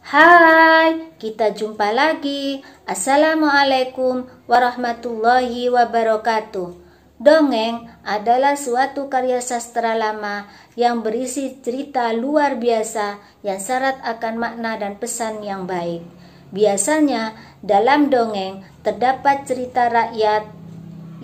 Hai, kita jumpa lagi. Assalamualaikum warahmatullahi wabarakatuh. Dongeng adalah suatu karya sastra lama yang berisi cerita luar biasa yang syarat akan makna dan pesan yang baik. Biasanya dalam dongeng terdapat cerita rakyat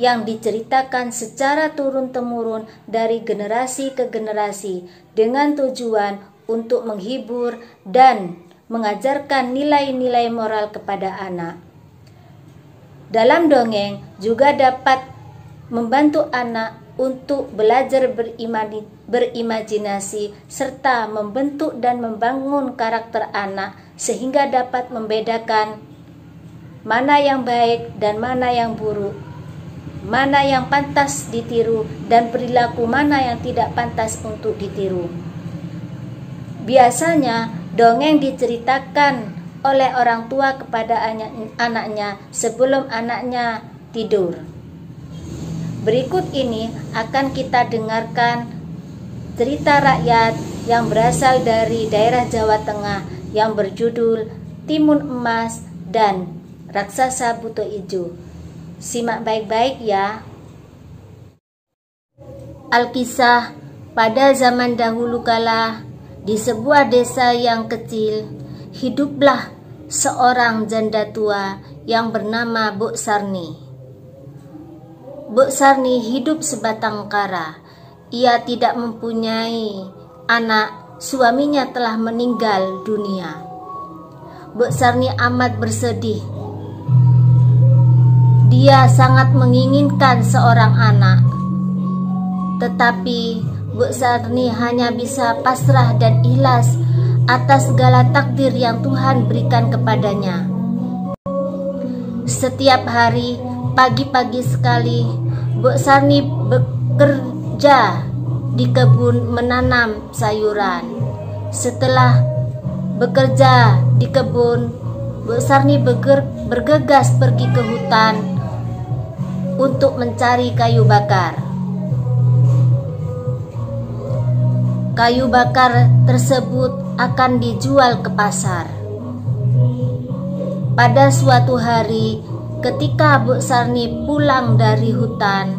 yang diceritakan secara turun-temurun dari generasi ke generasi dengan tujuan untuk menghibur dan mengajarkan nilai-nilai moral kepada anak. Dalam dongeng juga dapat membantu anak untuk belajar berimajinasi serta membentuk dan membangun karakter anak sehingga dapat membedakan mana yang baik dan mana yang buruk, mana yang pantas ditiru dan perilaku mana yang tidak pantas untuk ditiru. Biasanya dongeng diceritakan oleh orang tua kepada anaknya sebelum anaknya tidur. Berikut ini akan kita dengarkan cerita rakyat yang berasal dari daerah Jawa Tengah yang berjudul Timun Emas dan Raksasa Buto Ijo. Simak baik-baik ya. Alkisah, pada zaman dahulu kala, di sebuah desa yang kecil, hiduplah seorang janda tua yang bernama Bu Sarni. Bu Sarni hidup sebatang kara. Ia tidak mempunyai anak, suaminya telah meninggal dunia. Bu Sarni amat bersedih. Dia sangat menginginkan seorang anak. Tetapi Bu Sarni hanya bisa pasrah dan ikhlas atas segala takdir yang Tuhan berikan kepadanya. Setiap hari, pagi-pagi sekali, Bu Sarni bekerja di kebun menanam sayuran. Setelah bekerja di kebun, Bu Sarni bergegas pergi ke hutan untuk mencari kayu bakar. Kayu bakar tersebut akan dijual ke pasar. Pada suatu hari, ketika Bu Sarni pulang dari hutan,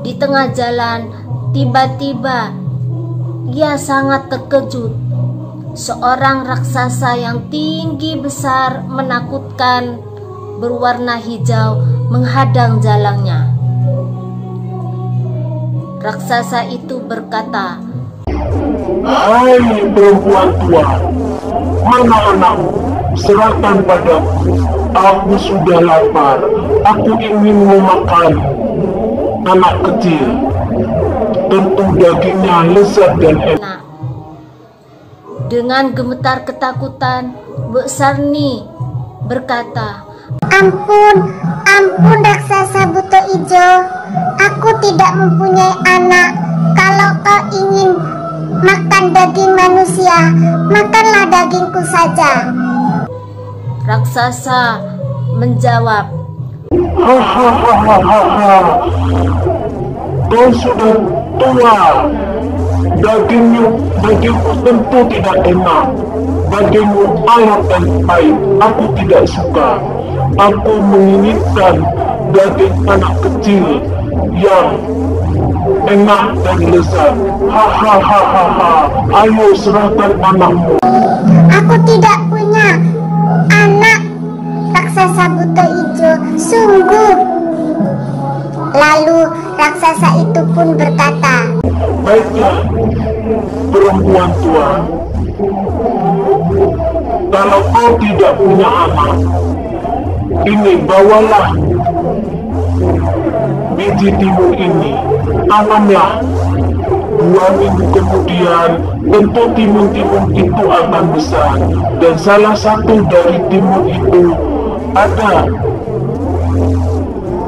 di tengah jalan tiba-tiba ia sangat terkejut. Seorang raksasa yang tinggi besar menakutkan berwarna hijau menghadang jalannya. Raksasa itu berkata, "Hai perempuan tua, mana anakmu? Serahkan padaku. Aku sudah lapar. Aku ingin memakan anak kecil. Tentu dagingnya lezat dan enak." Dengan gemetar ketakutan, Bu Sarni berkata, Ampun raksasa Buto Ijo. Aku tidak mempunyai anak. Kalau kau ingin makan daging manusia, makanlah dagingku saja. Raksasa menjawab, "Hahaha, kau sudah tua. Dagingku tentu tidak enak. Dagingmu alat dan pahit. Aku tidak suka. Aku menginginkan daging anak kecil yang enak dan lezat. Hahaha, ayo serahkan anakmu." Aku tidak punya anak, raksasa Buto Ijo. Sungguh. Lalu raksasa itu pun berkata, "Baiklah, perempuan tua. Kalau kau tidak punya anak, ini bawalah biji timun ini. Tanamlah. 2 minggu kemudian tentu timun-timun itu akan besar. Dan salah satu dari timun itu ada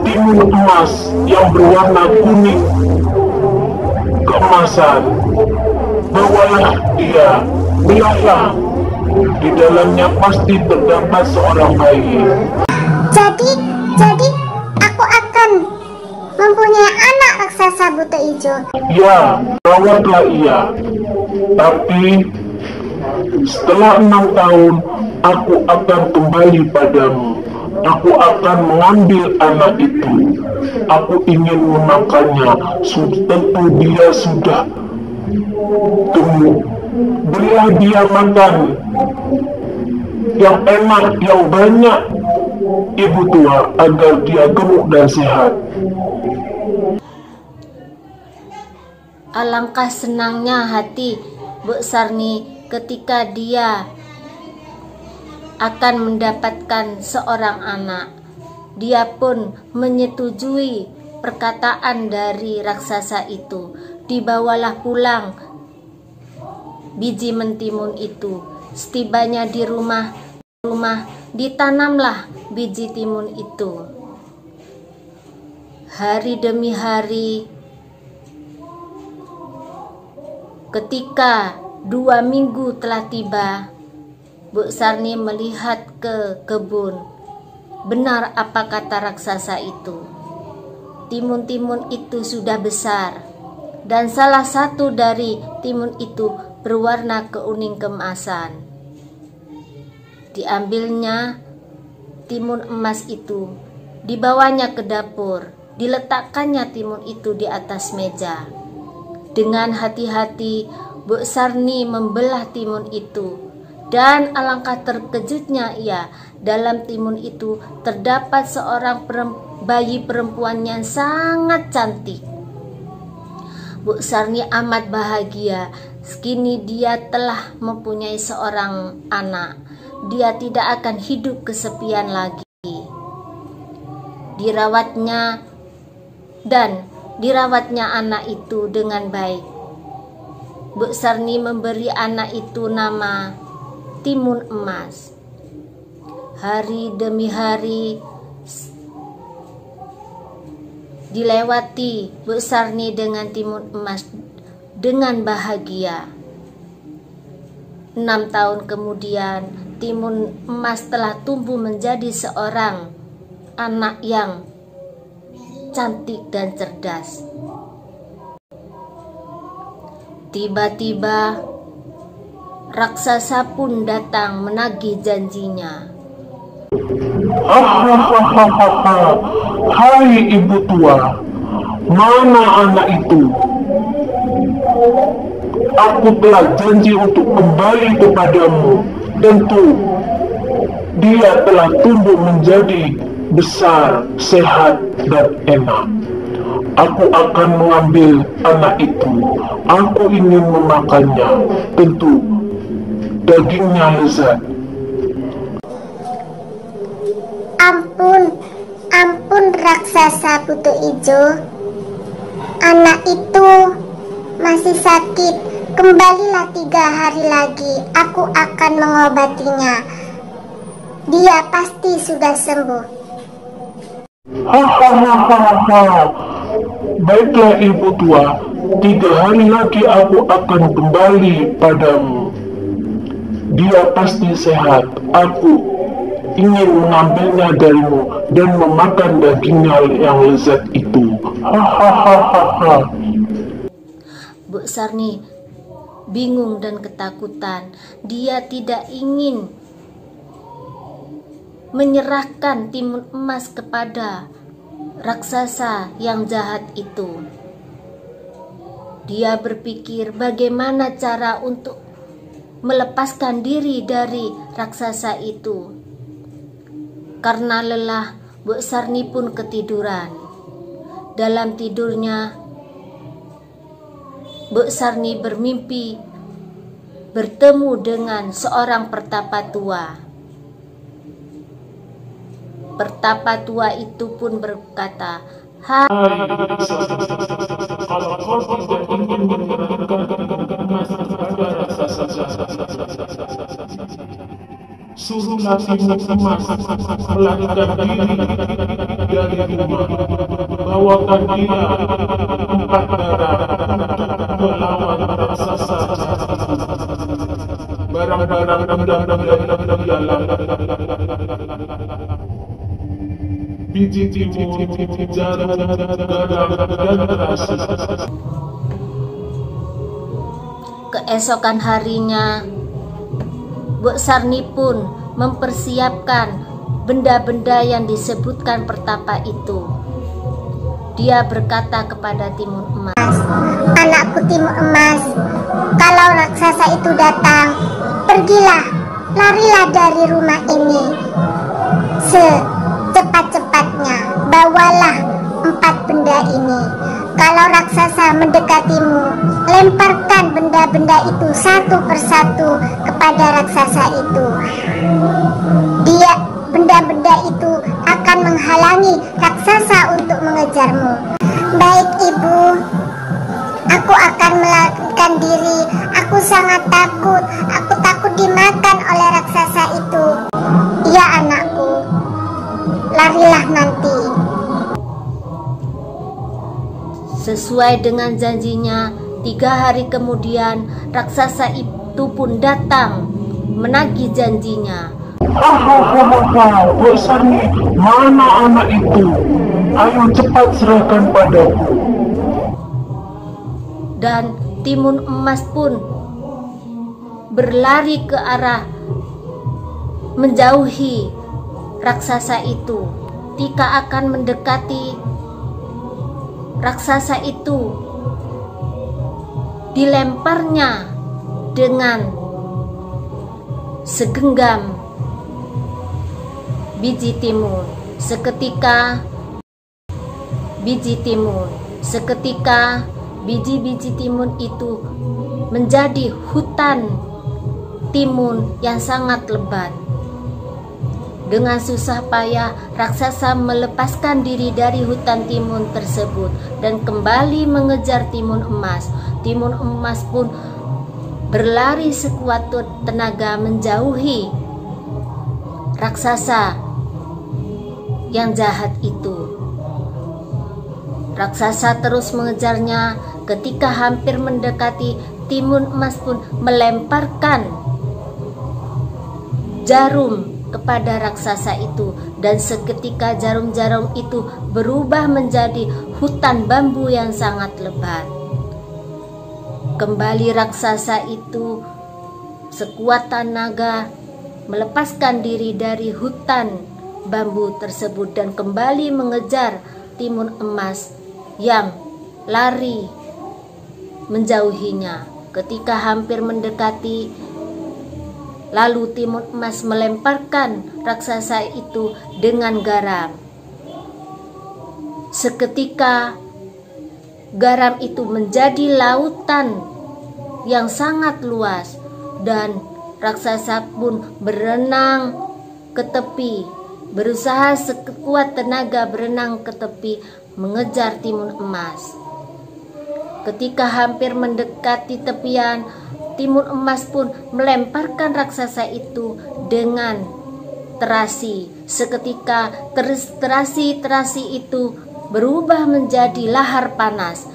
timun emas yang berwarna kuning keemasan. Bawalah dia, belahlah. Di dalamnya pasti terdapat seorang bayi." Jadi aku akan mempunyai anak, raksasa Buto Ijo. "Ya, rawatlah ia. Tapi Setelah 6 tahun, aku akan kembali padamu. Aku akan mengambil anak itu. Aku ingin memakannya. Tentu dia sudah tumbuh. Berilah dia makan yang enak, yang banyak, ibu tua, agar dia gemuk dan sehat. Alangkah senangnya hati Bu Sarni ketika dia akan mendapatkan seorang anak. Dia pun menyetujui perkataan dari raksasa itu. Dibawalah pulang biji mentimun itu. Setibanya di rumah ditanamlah biji timun itu. Hari demi hari, ketika 2 minggu telah tiba, Bu Sarni melihat ke kebun. Benar apa kata raksasa itu. Timun-timun itu sudah besar, dan salah satu dari timun itu berwarna keuning keemasan. Diambilnya timun emas itu, dibawanya ke dapur, diletakkannya timun itu di atas meja. Dengan hati-hati Bu Sarni membelah timun itu, dan alangkah terkejutnya ia. Dalam timun itu terdapat seorang bayi perempuan yang sangat cantik. Bu Sarni amat bahagia. Kini dia telah mempunyai seorang anak. Dia tidak akan hidup kesepian lagi. Dirawatnya anak itu dengan baik. Bu Sarni memberi anak itu nama Timun Emas. Hari demi hari dilewati Bu Sarni dengan timun emas dengan bahagia. 6 tahun kemudian, timun emas telah tumbuh menjadi seorang anak yang cantik dan cerdas. Tiba-tiba raksasa pun datang menagih janjinya. Hai ibu tua, mana anak itu? Aku telah janji untuk kembali kepadamu. Tentu dia telah tumbuh menjadi besar, sehat, dan enak. Aku akan mengambil anak itu. Aku ingin memakannya. Tentu dagingnya lezat. Ampun raksasa butuh ijo. Anak itu masih sakit. Kembalilah 3 hari lagi. Aku akan mengobatinya. Dia pasti sudah sembuh. Baiklah ibu tua, 3 hari lagi aku akan kembali padamu. Dia pasti sehat. Aku ingin mengambilnya darimu dan memakan dagingnya yang lezat itu. Bu Sarni bingung dan ketakutan. Dia tidak ingin menyerahkan timun emas kepada raksasa yang jahat itu. Dia berpikir bagaimana cara untuk melepaskan diri dari raksasa itu. Karena lelah, Bu Sarni pun ketiduran. Dalam tidurnya, Bu Sarni bermimpi bertemu dengan seorang pertapa tua. Pertapa tua itu pun berkata, "Hai, kalau kau tidak ingin menyerahkan emas kepada raksasa, suruhlah timun emas melarikan diri dari rumah. Bawakan dia 4 darah untuk melawan raksasa. Barang-barang dalam biji timun, jarum, garam, dan terasi." Keesokan harinya, Mbok Sarni pun mempersiapkan benda-benda yang disebutkan pertapa itu. Dia berkata kepada Timun Emas, "Anakku Timun Emas, kalau raksasa itu datang, pergilah, larilah dari rumah ini secepat-cepatnya. Bawalah 4 benda ini. Kalau raksasa mendekatimu, lemparkan benda-benda itu satu persatu kepada raksasa itu. Benda-benda itu akan menghalangi raksasa untuk mengejarmu." "Baik, Ibu. Aku akan melarikan diri. Aku sangat takut. Aku takut dimakan oleh raksasa itu." "Ya anakku, larilah nanti." Sesuai dengan janjinya, 3 hari kemudian raksasa itu pun datang menagih janjinya. Hahaha, Mbok Sarni, mana anak itu? Ayo cepat serahkan padaku. Dan Timun Emas pun berlari ke arah menjauhi raksasa itu. Ketika akan mendekati raksasa itu, dilemparnya dengan segenggam biji timun. Seketika biji-biji timun itu menjadi hutan timun yang sangat lebat. Dengan susah payah raksasa melepaskan diri dari hutan timun tersebut dan kembali mengejar Timun Emas. Timun Emas pun berlari sekuat tenaga menjauhi raksasa yang jahat itu. Raksasa terus mengejarnya. Ketika hampir mendekati, Timun Emas pun melemparkan jarum kepada raksasa itu, dan seketika jarum-jarum itu berubah menjadi hutan bambu yang sangat lebat. Kembali raksasa itu sekuat tenaga melepaskan diri dari hutan bambu tersebut dan kembali mengejar Timun Emas yang lari menjauhinya. Ketika hampir mendekati, lalu Timun Emas melemparkan raksasa itu dengan garam. Seketika garam itu menjadi lautan yang sangat luas dan raksasa pun berenang ke tepi, berusaha sekuat tenaga berenang ke tepi mengejar Timun Emas. Ketika hampir mendekati tepian, Timun Emas pun melemparkan raksasa itu dengan terasi. Seketika terasi itu berubah menjadi lahar panas.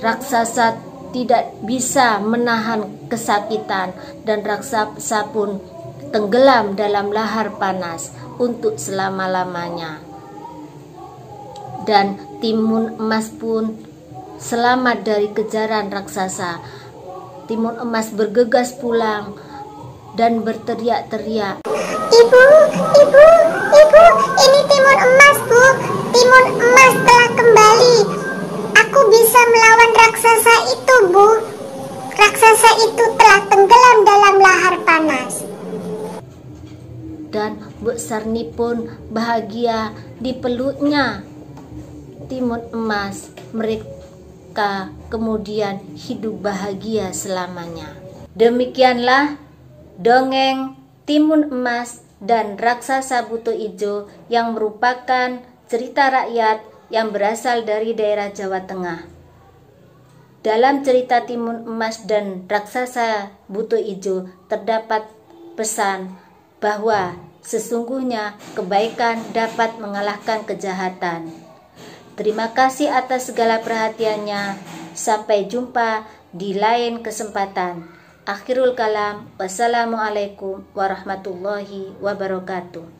Raksasa tidak bisa menahan kesakitan dan raksasa pun tenggelam dalam lahar panas untuk selama-lamanya. Dan Timun Emas pun selamat dari kejaran raksasa. Timun Emas bergegas pulang dan berteriak-teriak, Ibu, ini Timun Emas, Bu. Timun Emas telah kembali. Aku bisa melawan raksasa itu, Bu. Raksasa itu telah tenggelam dalam lahar panas." Dan Mbok Sarni pun bahagia dipeluknya Timun Emas. Mereka kemudian hidup bahagia selamanya. Demikianlah dongeng Timun Emas dan Raksasa Buto Ijo yang merupakan cerita rakyat yang berasal dari daerah Jawa Tengah. Dalam cerita Timun Emas dan Raksasa Buto Ijo terdapat pesan bahwa sesungguhnya kebaikan dapat mengalahkan kejahatan. Terima kasih atas segala perhatiannya. Sampai jumpa di lain kesempatan. Akhirul kalam. Wassalamualaikum warahmatullahi wabarakatuh.